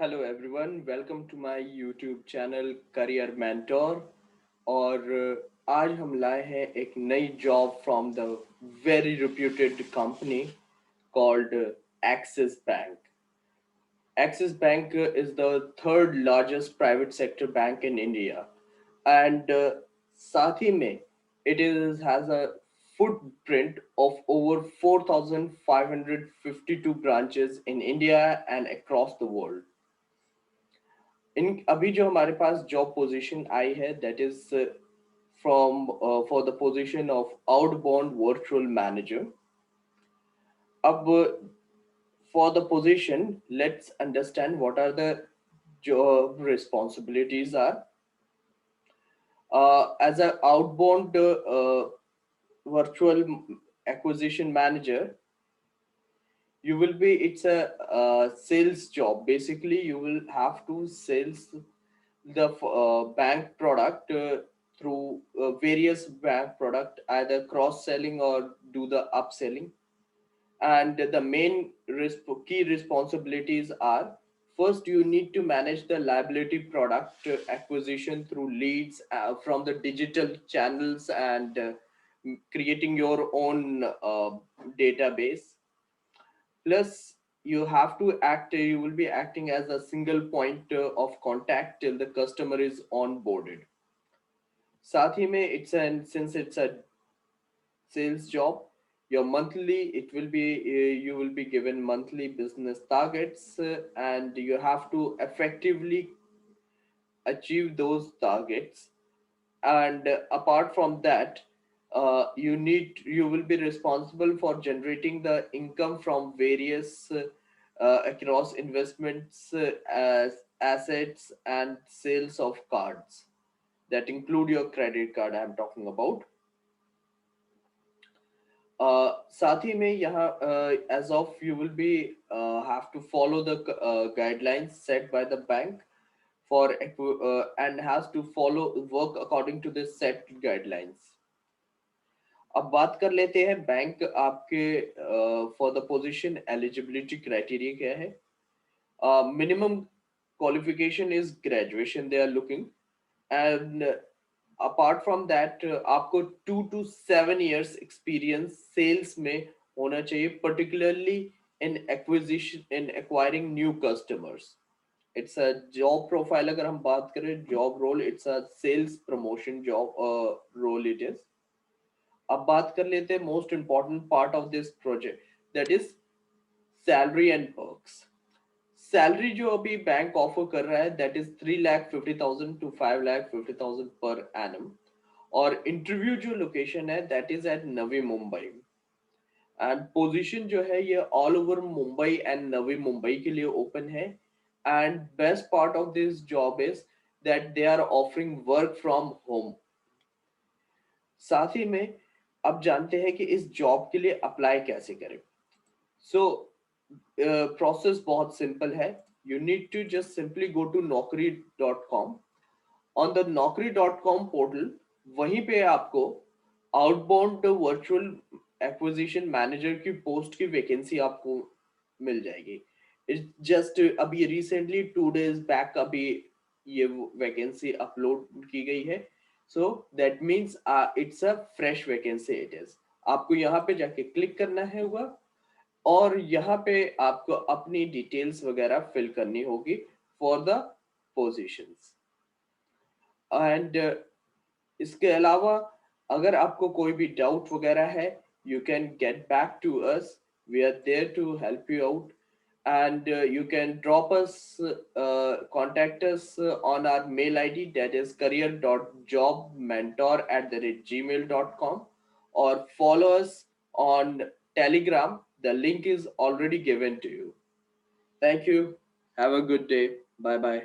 Hello everyone, welcome to my YouTube channel career mentor. और आज हम लाए हैं एक नई job from the very reputed company called Axis bank. Axis bank is the third largest private sector bank in India, and साथ ही में it is has a footprint of over 4,552 branches in India and across the world. इन अभी जो हमारे पास job position आई है that is from for the position of outbound virtual manager. अब for the position let's understand what are the job responsibilities are. As an outbound virtual acquisition manager, you will be it's a sales job. Basically you will have to sales the bank product through various bank product, either cross selling or do the upselling. And the main key responsibilities are: first, you need to manage the liability product acquisition through leads from the digital channels, and creating your own database. Plus, you will be acting as a single point of contact till the customer is onboarded. साथ ही में since it's a sales job, your monthly it will be you will be given monthly business targets, and you have to effectively achieve those targets. And apart from that, you will be responsible for generating the income from various across investments, as assets and sales of cards that include your credit card I'm talking about. साथ ही में यहाँ as of you will be have to follow the guidelines set by the bank for and has to follow work according to the set guidelines. अब बात कर लेते हैं bank आपके for the position eligibility criteria क्या है। Minimum qualification is graduation they are looking, and apart from that आपको 2 to 7 years experience sales में होना चाहिए, particularly in acquisition in acquiring new customers. It's a job profile, अगर हम बात करें job role, it's a sales promotion job role it is. अब बात कर लेते हैं most important part of this project, that is salary and perks. Salary जो अभी बैंक ऑफर कर रहा है that is 3,50,000 to 5,50,000 per annum, और इंटरव्यू जो लोकेशन है that is at Navi Mumbai. And position जो है ये all over Mumbai and Navi Mumbai के लिए ओपन है। And best part of this job is that they are offering work from home. साथ ही में अब जानते हैं कि इस जॉब के लिए अप्लाई कैसे करें। सो प्रोसेस बहुत सिंपल है। You need to just simply go to naukri.com। On the naukri.com portal वहीं पे आपको आउटबाउंड वर्चुअल एक्विजिशन मैनेजर की पोस्ट की वैकेंसी आपको मिल जाएगी। इट्स जस्ट अभी रिसेंटली 2 days बैक अभी ये वैकेंसी अपलोड की गई है। So that means it's a fresh vacancy it is. आपको यहाँ पे जाके क्लिक करना है होगा, और यहाँ पे आपको अपनी डिटेल्स वगैरह फिल करनी होगी फॉर द पोजीशंस। एंड इसके अलावा अगर आपको कोई भी डाउट वगैरह है, you can get back to us, we are there to help you out. And you can drop us contact us on our mail id, that is career.jobmentor@gmail.com, or follow us on Telegram. The link is already given to you. Thank you. Have a good day. Bye bye.